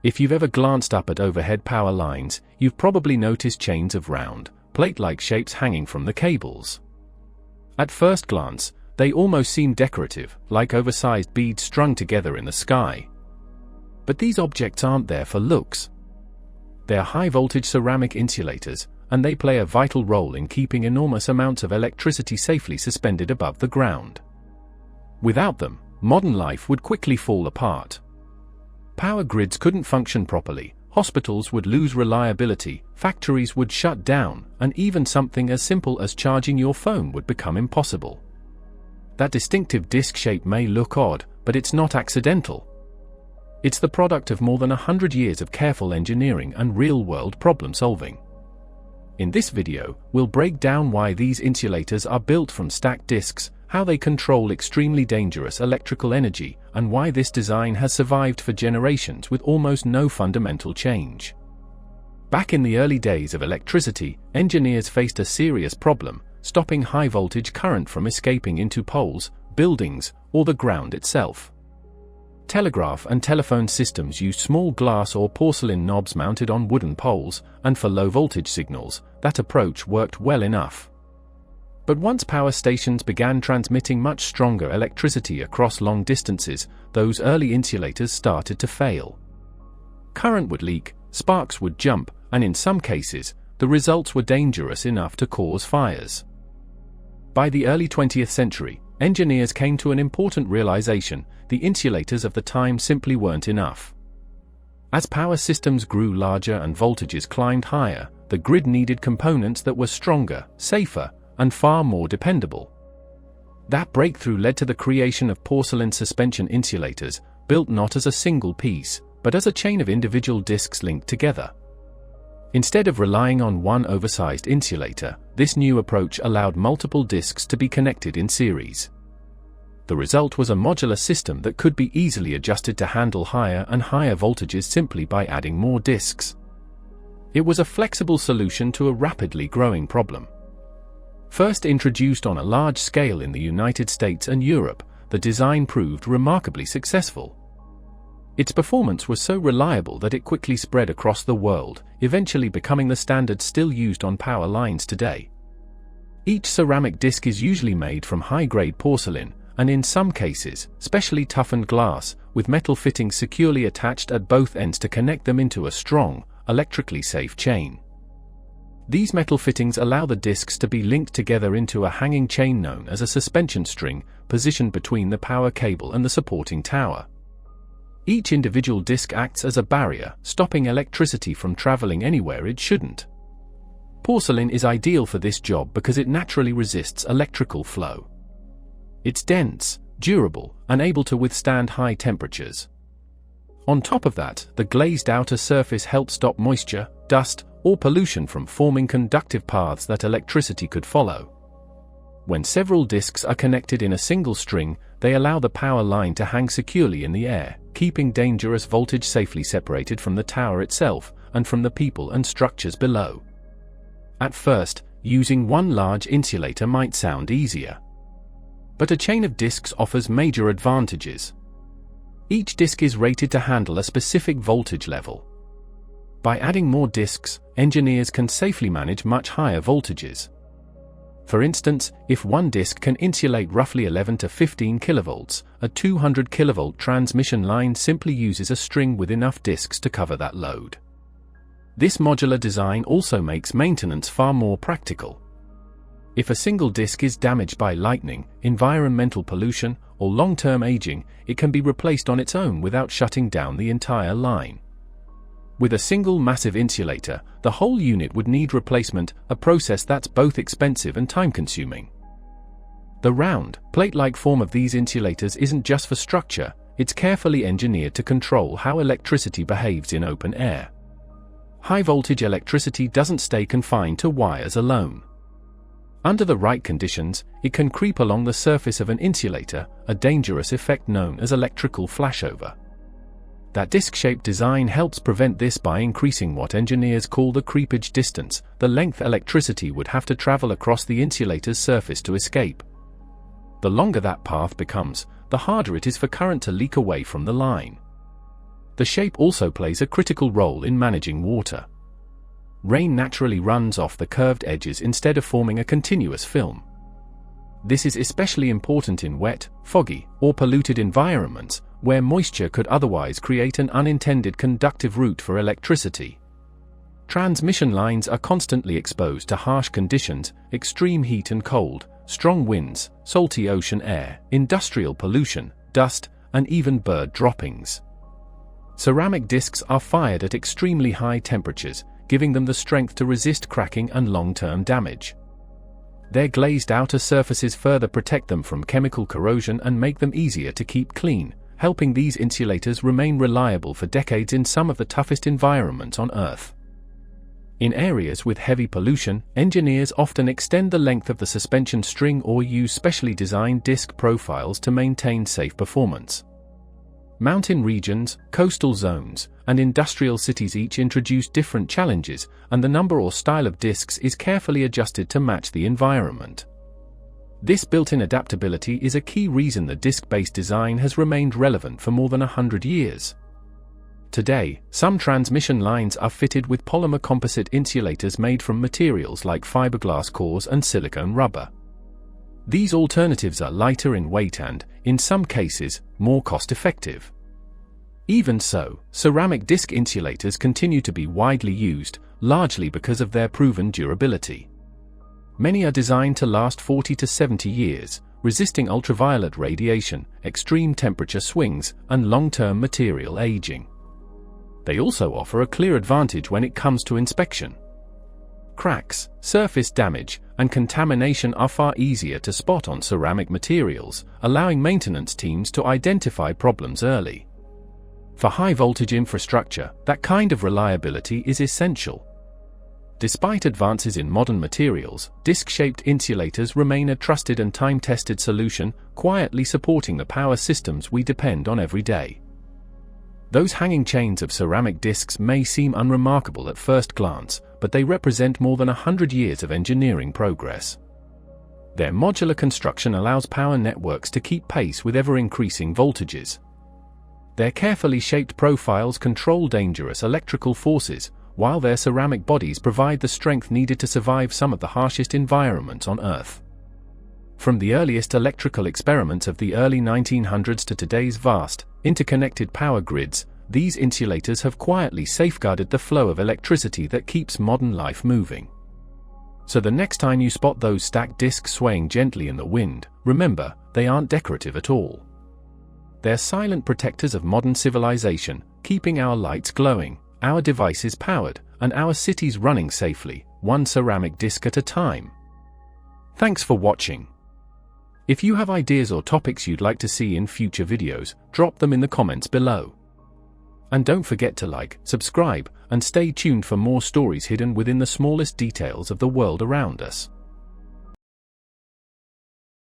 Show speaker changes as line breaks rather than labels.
If you've ever glanced up at overhead power lines, you've probably noticed chains of round, plate-like shapes hanging from the cables. At first glance, they almost seem decorative, like oversized beads strung together in the sky. But these objects aren't there for looks. They're high-voltage ceramic insulators, and they play a vital role in keeping enormous amounts of electricity safely suspended above the ground. Without them, modern life would quickly fall apart. Power grids couldn't function properly, hospitals would lose reliability, factories would shut down, and even something as simple as charging your phone would become impossible. That distinctive disc shape may look odd, but it's not accidental. It's the product of more than 100 years of careful engineering and real-world problem-solving. In this video, we'll break down why these insulators are built from stacked discs, how they control extremely dangerous electrical energy, and why this design has survived for generations with almost no fundamental change. Back in the early days of electricity, engineers faced a serious problem: stopping high-voltage current from escaping into poles, buildings, or the ground itself. Telegraph and telephone systems used small glass or porcelain knobs mounted on wooden poles, and for low-voltage signals, that approach worked well enough. But once power stations began transmitting much stronger electricity across long distances, those early insulators started to fail. Current would leak, sparks would jump, and in some cases, the results were dangerous enough to cause fires. By the early 20th century, engineers came to an important realization: the insulators of the time simply weren't enough. As power systems grew larger and voltages climbed higher, the grid needed components that were stronger, safer, and far more dependable. That breakthrough led to the creation of porcelain suspension insulators, built not as a single piece, but as a chain of individual discs linked together. Instead of relying on one oversized insulator, this new approach allowed multiple discs to be connected in series. The result was a modular system that could be easily adjusted to handle higher and higher voltages simply by adding more discs. It was a flexible solution to a rapidly growing problem. First introduced on a large scale in the United States and Europe, the design proved remarkably successful. Its performance was so reliable that it quickly spread across the world, eventually becoming the standard still used on power lines today. Each ceramic disc is usually made from high-grade porcelain, and in some cases, specially toughened glass, with metal fittings securely attached at both ends to connect them into a strong, electrically safe chain. These metal fittings allow the discs to be linked together into a hanging chain known as a suspension string, positioned between the power cable and the supporting tower. Each individual disc acts as a barrier, stopping electricity from traveling anywhere it shouldn't. Porcelain is ideal for this job because it naturally resists electrical flow. It's dense, durable, and able to withstand high temperatures. On top of that, the glazed outer surface helps stop moisture, dust, or pollution from forming conductive paths that electricity could follow. When several discs are connected in a single string, they allow the power line to hang securely in the air, keeping dangerous voltage safely separated from the tower itself and from the people and structures below. At first, using one large insulator might sound easier. But a chain of discs offers major advantages. Each disc is rated to handle a specific voltage level. By adding more discs, engineers can safely manage much higher voltages. For instance, if one disc can insulate roughly 11 to 15 kilovolts, a 200 kilovolt transmission line simply uses a string with enough discs to cover that load. This modular design also makes maintenance far more practical. If a single disc is damaged by lightning, environmental pollution, or long-term aging, it can be replaced on its own without shutting down the entire line. With a single massive insulator, the whole unit would need replacement, a process that's both expensive and time-consuming. The round, plate-like form of these insulators isn't just for structure, it's carefully engineered to control how electricity behaves in open air. High-voltage electricity doesn't stay confined to wires alone. Under the right conditions, it can creep along the surface of an insulator, a dangerous effect known as electrical flashover. That disc-shaped design helps prevent this by increasing what engineers call the creepage distance, the length electricity would have to travel across the insulator's surface to escape. The longer that path becomes, the harder it is for current to leak away from the line. The shape also plays a critical role in managing water. Rain naturally runs off the curved edges instead of forming a continuous film. This is especially important in wet, foggy, or polluted environments, where moisture could otherwise create an unintended conductive route for electricity. Transmission lines are constantly exposed to harsh conditions, extreme heat and cold, strong winds, salty ocean air, industrial pollution, dust, and even bird droppings. Ceramic discs are fired at extremely high temperatures, giving them the strength to resist cracking and long-term damage. Their glazed outer surfaces further protect them from chemical corrosion and make them easier to keep clean, helping these insulators remain reliable for decades in some of the toughest environments on Earth. In areas with heavy pollution, engineers often extend the length of the suspension string or use specially designed disc profiles to maintain safe performance. Mountain regions, coastal zones, and industrial cities each introduce different challenges, and the number or style of discs is carefully adjusted to match the environment. This built-in adaptability is a key reason the disc-based design has remained relevant for more than 100 years. Today, some transmission lines are fitted with polymer composite insulators made from materials like fiberglass cores and silicone rubber. These alternatives are lighter in weight and, in some cases, more cost-effective. Even so, ceramic disc insulators continue to be widely used, largely because of their proven durability. Many are designed to last 40 to 70 years, resisting ultraviolet radiation, extreme temperature swings, and long-term material aging. They also offer a clear advantage when it comes to inspection. Cracks, surface damage, and contamination are far easier to spot on ceramic materials, allowing maintenance teams to identify problems early. For high-voltage infrastructure, that kind of reliability is essential. Despite advances in modern materials, disc-shaped insulators remain a trusted and time-tested solution, quietly supporting the power systems we depend on every day. Those hanging chains of ceramic discs may seem unremarkable at first glance, but they represent more than 100 years of engineering progress. Their modular construction allows power networks to keep pace with ever-increasing voltages. Their carefully shaped profiles control dangerous electrical forces, while their ceramic bodies provide the strength needed to survive some of the harshest environments on Earth. From the earliest electrical experiments of the early 1900s to today's vast, interconnected power grids, these insulators have quietly safeguarded the flow of electricity that keeps modern life moving. So the next time you spot those stacked discs swaying gently in the wind, remember, they aren't decorative at all. They're silent protectors of modern civilization, keeping our lights glowing, our devices powered, and our cities running safely, one ceramic disc at a time. Thanks for watching. If you have ideas or topics you'd like to see in future videos, drop them in the comments below. And don't forget to like, subscribe, and stay tuned for more stories hidden within the smallest details of the world around us.